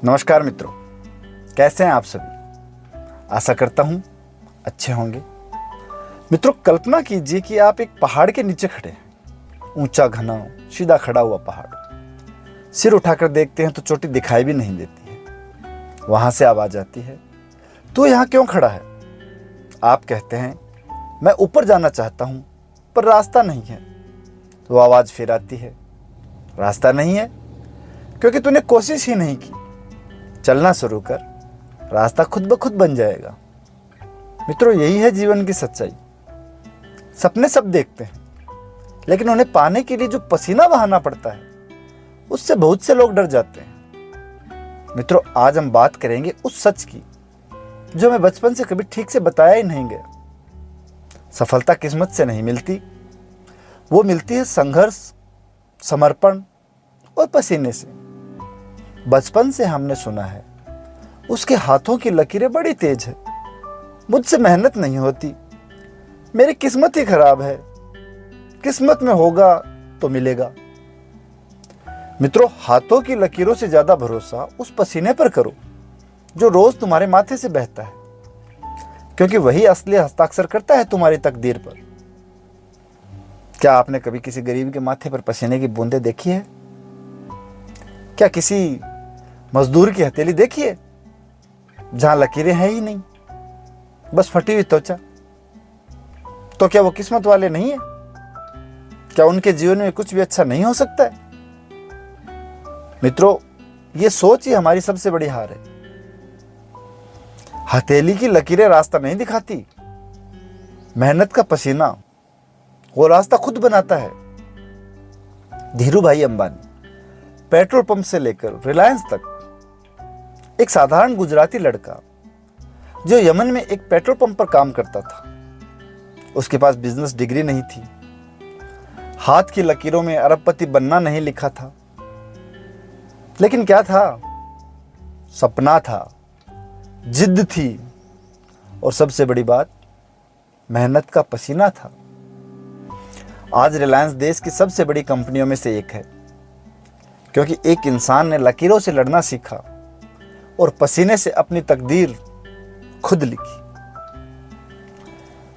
नमस्कार मित्रों, कैसे हैं आप सभी। आशा करता हूं अच्छे होंगे। मित्रों, कल्पना कीजिए कि आप एक पहाड़ के नीचे खड़े हैं। ऊंचा घना सीधा खड़ा हुआ पहाड़। सिर उठाकर देखते हैं तो चोटी दिखाई भी नहीं देती है। वहां से आवाज आती है, तू यहाँ क्यों खड़ा है। आप कहते हैं, मैं ऊपर जाना चाहता हूं पर रास्ता नहीं है। तो आवाज फिर आती है, रास्ता नहीं है क्योंकि तूने कोशिश ही नहीं की। चलना शुरू कर, रास्ता खुद ब खुद बन जाएगा। मित्रों, यही है जीवन की सच्चाई। सपने सब देखते हैं, लेकिन उन्हें पाने के लिए जो पसीना बहाना पड़ता है उससे बहुत से लोग डर जाते हैं। मित्रों, आज हम बात करेंगे उस सच की जो हमें बचपन से कभी ठीक से बताया ही नहीं गया। सफलता किस्मत से नहीं मिलती, वो मिलती है संघर्ष, समर्पण और पसीने से। बचपन से हमने सुना है, उसके हाथों की लकीरें बड़ी तेज है, मुझसे मेहनत नहीं होती, मेरी किस्मत ही खराब है, किस्मत में होगा तो मिलेगा। मित्रों, हाथों की लकीरों से ज्यादा भरोसा उस पसीने पर करो जो रोज तुम्हारे माथे से बहता है, क्योंकि वही असली हस्ताक्षर करता है तुम्हारी तकदीर पर। क्या आपने कभी किसी गरीब के माथे पर पसीने की बूंदें देखी है? क्या किसी मजदूर की हथेली देखी है जहां लकीरें हैं ही नहीं, बस फटी हुई त्वचा? तो क्या वो किस्मत वाले नहीं है? क्या उनके जीवन में कुछ भी अच्छा नहीं हो सकता है? मित्रों, ये सोच ही हमारी सबसे बड़ी हार है। हथेली की लकीरें रास्ता नहीं दिखाती, मेहनत का पसीना वो रास्ता खुद बनाता है। धीरू भाई अंबानी, पेट्रोल पंप से लेकर रिलायंस तक, एक साधारण गुजराती लड़का जो यमन में एक पेट्रोल पंप पर काम करता था। उसके पास बिजनेस डिग्री नहीं थी, हाथ की लकीरों में अरबपति बनना नहीं लिखा था, लेकिन क्या था? सपना था, जिद्द थी, और सबसे बड़ी बात, मेहनत का पसीना था। आज रिलायंस देश की सबसे बड़ी कंपनियों में से एक है, क्योंकि एक इंसान ने लकीरों से लड़ना सीखा और पसीने से अपनी तकदीर खुद लिखी।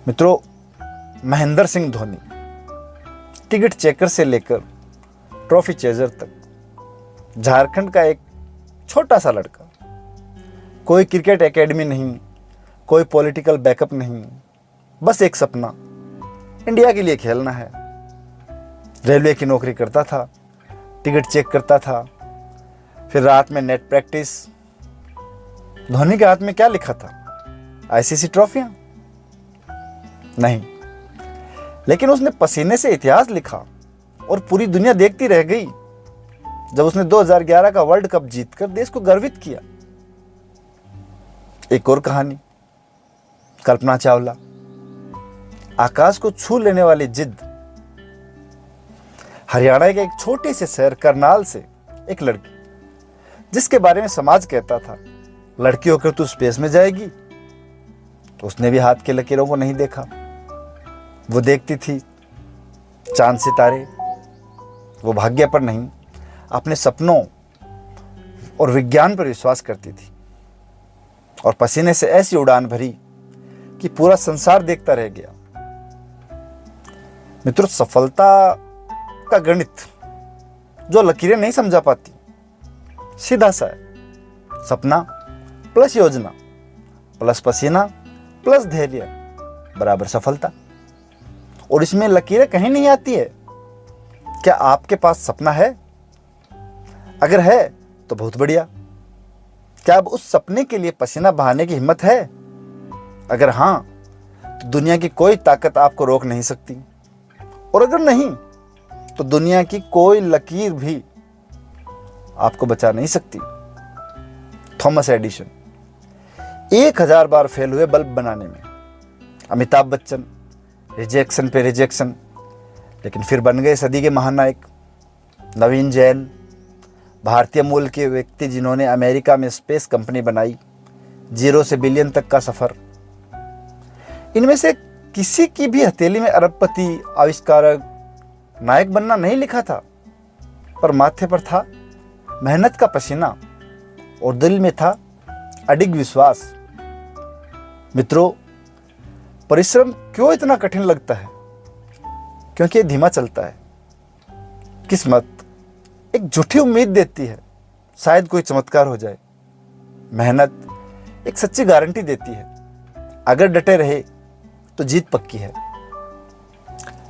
मित्रों, महेंद्र सिंह धोनी, टिकट चेकर से लेकर ट्रॉफी चेजर तक, झारखंड का एक छोटा सा लड़का। कोई क्रिकेट एकेडमी नहीं, कोई पॉलिटिकल बैकअप नहीं, बस एक सपना, इंडिया के लिए खेलना है। रेलवे की नौकरी करता था, टिकट चेक करता था, फिर रात में नेट प्रैक्टिस। धोनी के हाथ में क्या लिखा था? आईसीसी ट्रॉफियां? नहीं, लेकिन उसने पसीने से इतिहास लिखा और पूरी दुनिया देखती रह गई जब उसने 2011 का वर्ल्ड कप जीतकर देश को गर्वित किया। एक और कहानी, कल्पना चावला, आकाश को छू लेने वाली जिद। हरियाणा के एक छोटे से शहर करनाल से एक लड़की, जिसके बारे में समाज कहता था, लड़की होकर तू स्पेस में जाएगी। तो उसने भी हाथ के लकीरों को नहीं देखा। वो देखती थी चांद सितारे। वो भाग्य पर नहीं, अपने सपनों और विज्ञान पर विश्वास करती थी, और पसीने से ऐसी उड़ान भरी कि पूरा संसार देखता रह गया। मित्रों, सफलता का गणित जो लकीरें नहीं समझा पाती, सीधा सा है। सपना प्लस योजना प्लस पसीना प्लस धैर्य बराबर सफलता। और इसमें लकीरें कहीं नहीं आती है। क्या आपके पास सपना है? अगर है तो बहुत बढ़िया। क्या अब उस सपने के लिए पसीना बहाने की हिम्मत है? अगर हां, तो दुनिया की कोई ताकत आपको रोक नहीं सकती, और अगर नहीं, तो दुनिया की कोई लकीर भी आपको बचा नहीं सकती। थॉमस एडिसन 1000 बार फेल हुए बल्ब बनाने में। अमिताभ बच्चन रिजेक्शन पे रिजेक्शन, लेकिन फिर बन गए सदी के महानायक। नवीन जैन, भारतीय मूल के व्यक्ति जिन्होंने अमेरिका में स्पेस कंपनी बनाई, 0 से बिलियन तक का सफर। इनमें से किसी की भी हथेली में अरबपति, आविष्कारक, नायक बनना नहीं लिखा था, पर माथे पर था मेहनत का पसीना, और दिल में था अडिग विश्वास। मित्रों, परिश्रम क्यों इतना कठिन लगता है? क्योंकि ये धीमा चलता है। किस्मत एक झूठी उम्मीद देती है, शायद कोई चमत्कार हो जाए। मेहनत एक सच्ची गारंटी देती है, अगर डटे रहे तो जीत पक्की है।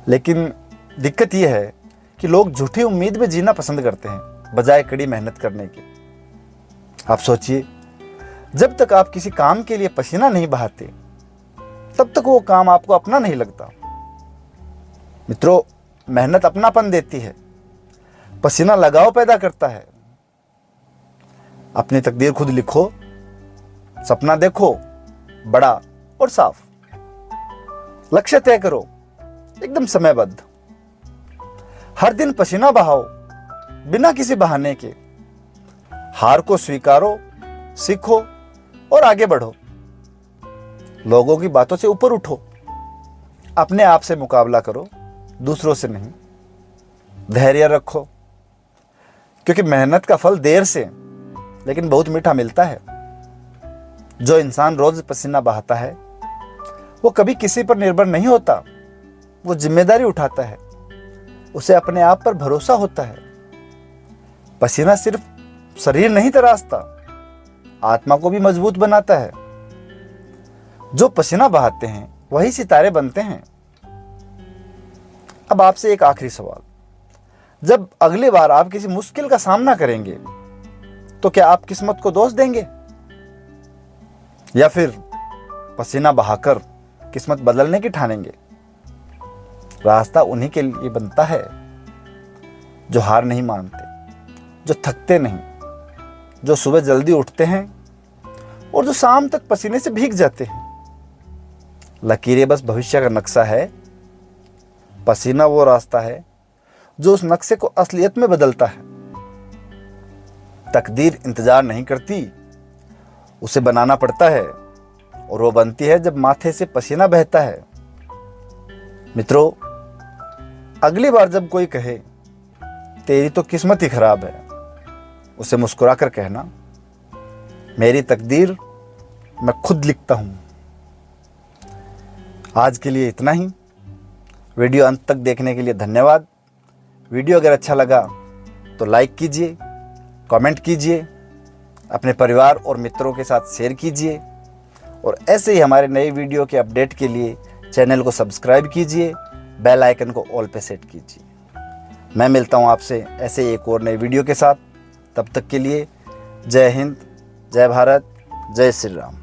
लेकिन दिक्कत यह है कि लोग झूठी उम्मीद में जीना पसंद करते हैं बजाय कड़ी मेहनत करने के। आप सोचिए, जब तक आप किसी काम के लिए पसीना नहीं बहाते तब तक वो काम आपको अपना नहीं लगता। मित्रों, मेहनत अपनापन देती है, पसीना लगाव पैदा करता है। अपनी तकदीर खुद लिखो, सपना देखो बड़ा और साफ। लक्ष्य तय करो, एकदम समयबद्ध। हर दिन पसीना बहाओ बिना किसी बहाने के। हार को स्वीकारो, सीखो और आगे बढ़ो। लोगों की बातों से ऊपर उठो, अपने आप से मुकाबला करो, दूसरों से नहीं। धैर्य रखो, क्योंकि मेहनत का फल देर से लेकिन बहुत मीठा मिलता है। जो इंसान रोज पसीना बहाता है वो कभी किसी पर निर्भर नहीं होता। वो जिम्मेदारी उठाता है, उसे अपने आप पर भरोसा होता है। पसीना सिर्फ शरीर नहीं तराशता, आत्मा को भी मजबूत बनाता है। जो पसीना बहाते हैं वही सितारे बनते हैं। अब आपसे एक आखिरी सवाल, जब अगली बार आप किसी मुश्किल का सामना करेंगे तो क्या आप किस्मत को दोष देंगे या फिर पसीना बहाकर किस्मत बदलने की ठानेंगे? रास्ता उन्हीं के लिए बनता है जो हार नहीं मानते, जो थकते नहीं, जो सुबह जल्दी उठते हैं और जो शाम तक पसीने से भीग जाते हैं। लकीरें बस भविष्य का नक्शा है, पसीना वो रास्ता है जो उस नक्शे को असलियत में बदलता है। तकदीर इंतजार नहीं करती, उसे बनाना पड़ता है और वो बनती है जब माथे से पसीना बहता है। मित्रों, अगली बार जब कोई कहे तेरी तो किस्मत ही खराब है, उसे मुस्कुराकर कहना, मेरी तकदीर मैं खुद लिखता हूं। आज के लिए इतना ही। वीडियो अंत तक देखने के लिए धन्यवाद। वीडियो अगर अच्छा लगा तो लाइक कीजिए, कमेंट कीजिए, अपने परिवार और मित्रों के साथ शेयर कीजिए और ऐसे ही हमारे नए वीडियो के अपडेट के लिए चैनल को सब्सक्राइब कीजिए, बेल आइकन को ऑल पे सेट कीजिए। मैं मिलता हूं आपसे ऐसे एक और नए वीडियो के साथ। तब तक के लिए जय हिंद, जय भारत, जय श्री राम।